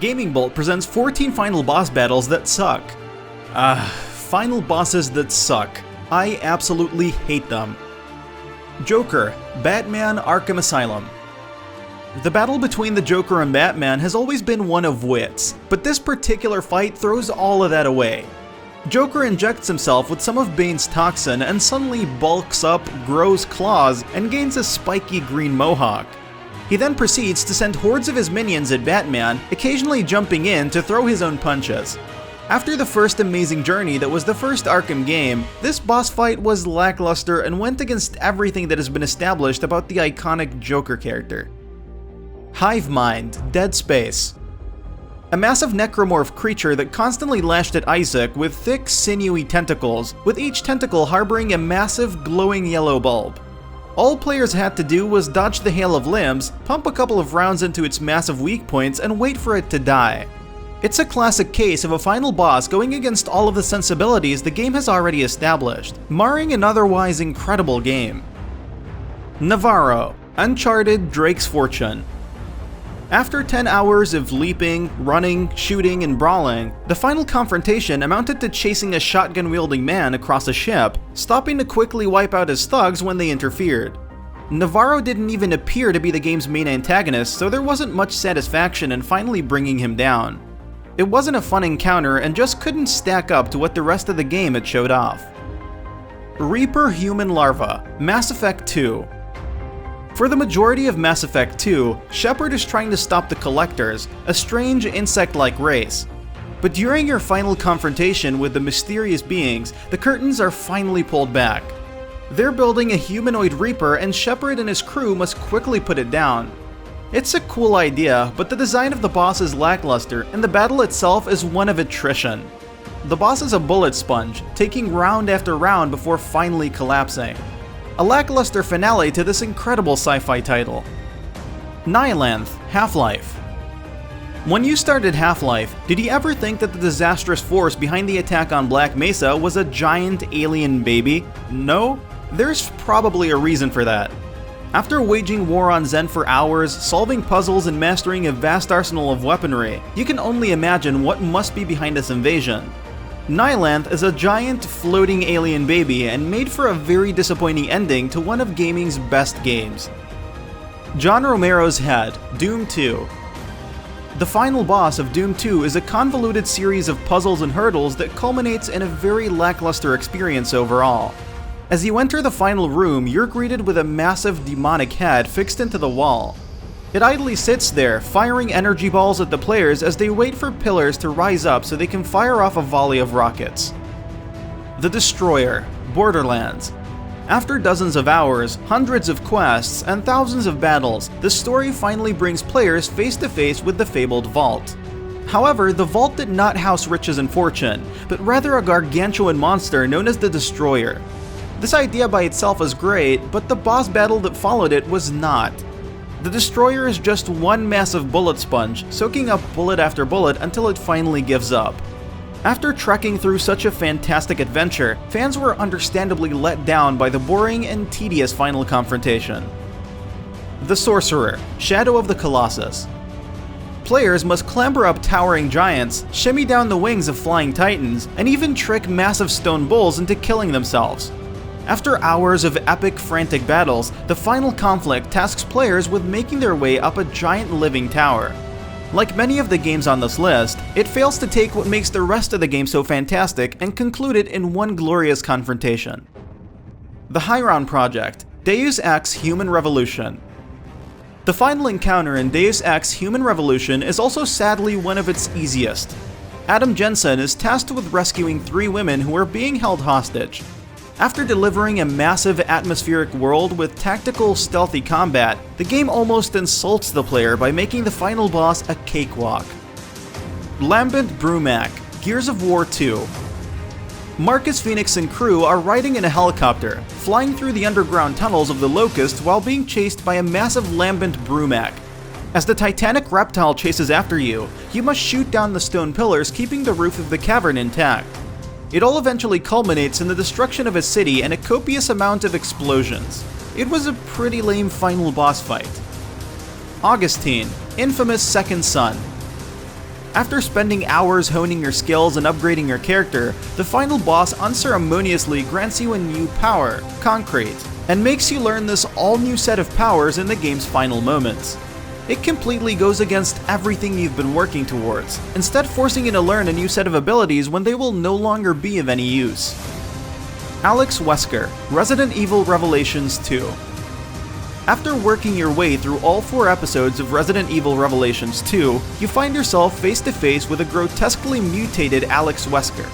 Gaming Bolt presents 14 final boss battles that suck. Final bosses that suck. I absolutely hate them. Joker, Batman Arkham Asylum. The battle between the Joker and Batman has always been one of wits, but this particular fight throws all of that away. Joker injects himself with some of Bane's toxin and suddenly bulks up, grows claws, and gains a spiky green mohawk. He then proceeds to send hordes of his minions at Batman, occasionally jumping in to throw his own punches. After the first amazing journey that was the first Arkham game, this boss fight was lackluster and went against everything that has been established about the iconic Joker character. Hive Mind, Dead Space. A massive necromorph creature that constantly lashed at Isaac with thick, sinewy tentacles, with each tentacle harboring a massive, glowing yellow bulb. All players had to do was dodge the hail of limbs, pump a couple of rounds into its massive weak points, and wait for it to die. It's a classic case of a final boss going against all of the sensibilities the game has already established, marring an otherwise incredible game. NAVARRO, Uncharted Drake's Fortune. After 10 hours of leaping, running, shooting, and brawling, the final confrontation amounted to chasing a shotgun-wielding man across a ship, stopping to quickly wipe out his thugs when they interfered. NAVARRO didn't even appear to be the game's main antagonist, so there wasn't much satisfaction in finally bringing him down. It wasn't a fun encounter and just couldn't stack up to what the rest of the game had showed off. Reaper Human Larva, Mass Effect 2. For the majority of Mass Effect 2, Shepard is trying to stop the Collectors, a strange insect-like race. But during your final confrontation with the mysterious beings, the curtains are finally pulled back. They're building a humanoid Reaper and Shepard and his crew must quickly put it down. It's a cool idea, but the design of the boss is lackluster and the battle itself is one of attrition. The boss is a bullet sponge, taking round after round before finally collapsing. A lackluster finale to this incredible sci-fi title. Nihilanth, Half-Life. When you started Half-Life, did you ever think that the disastrous force behind the attack on Black Mesa was a giant alien baby? No? There's probably a reason for that. After waging war on Zen for hours, solving puzzles, and mastering a vast arsenal of weaponry, you can only imagine what must be behind this invasion. Nihilanth is a giant, floating alien baby and made for a very disappointing ending to one of gaming's best games. John Romero's Head, Doom 2. The final boss of Doom 2 is a convoluted series of puzzles and hurdles that culminates in a very lackluster experience overall. As you enter the final room, you're greeted with a massive demonic head fixed into the wall. It idly sits there, firing energy balls at the players as they wait for pillars to rise up so they can fire off a volley of rockets. The Destroyer, Borderlands. After dozens of hours, hundreds of quests, and thousands of battles, the story finally brings players face to face with the fabled Vault. However, the Vault did not house riches and fortune, but rather a gargantuan monster known as the Destroyer. This idea by itself is great, but the boss battle that followed it was not. The Destroyer is just one massive bullet sponge, soaking up bullet after bullet until it finally gives up. After trekking through such a fantastic adventure, fans were understandably let down by the boring and tedious final confrontation. The Sorcerer, Shadow of the Colossus. Players must clamber up towering giants, shimmy down the wings of flying titans, and even trick massive stone bulls into killing themselves. After hours of epic, frantic battles, the final conflict tasks players with making their way up a giant living tower. Like many of the games on this list, it fails to take what makes the rest of the game so fantastic and conclude it in one glorious confrontation. The Hyron Project, Deus Ex Human Revolution. The final encounter in Deus Ex Human Revolution is also sadly one of its easiest. Adam Jensen is tasked with rescuing 3 women who are being held hostage. After delivering a massive atmospheric world with tactical, stealthy combat, the game almost insults the player by making the final boss a cakewalk. Lambent Brumac, Gears of War 2. Marcus Phoenix and crew are riding in a helicopter, flying through the underground tunnels of the Locust while being chased by a massive Lambent Brumac. As the titanic reptile chases after you, you must shoot down the stone pillars keeping the roof of the cavern intact. It all eventually culminates in the destruction of a city and a copious amount of explosions. It was a pretty lame final boss fight. Augustine, Infamous Second Son. After spending hours honing your skills and upgrading your character, the final boss unceremoniously grants you a new power, Concrete, and makes you learn this all-new set of powers in the game's final moments. It completely goes against everything you've been working towards, instead forcing you to learn a new set of abilities when they will no longer be of any use. Alex Wesker, Resident Evil Revelations 2. After working your way through all 4 episodes of Resident Evil Revelations 2, you find yourself face to face with a grotesquely mutated Alex Wesker.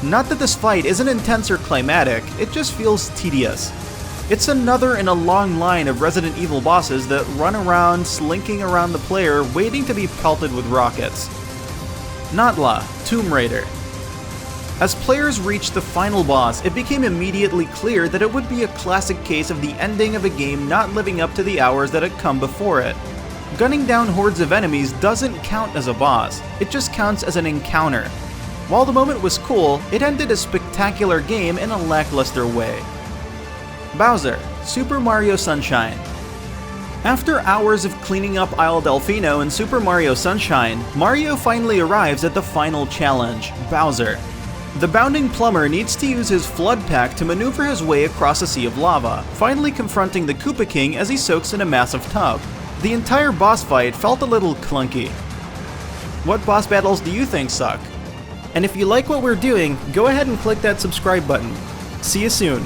Not that this fight isn't intense or climatic, it just feels tedious. It's another in a long line of Resident Evil bosses that run around, slinking around the player, waiting to be pelted with rockets. Natla, Tomb Raider. As players reached the final boss, it became immediately clear that it would be a classic case of the ending of a game not living up to the hours that had come before it. Gunning down hordes of enemies doesn't count as a boss, it just counts as an encounter. While the moment was cool, it ended a spectacular game in a lackluster way. Bowser, Super Mario Sunshine. After hours of cleaning up Isle Delfino in Super Mario Sunshine, Mario finally arrives at the final challenge, Bowser. The bounding plumber needs to use his flood pack to maneuver his way across a sea of lava, finally confronting the Koopa King as he soaks in a massive tub. The entire boss fight felt a little clunky. What boss battles do you think suck? And if you like what we're doing, go ahead and click that subscribe button. See you soon.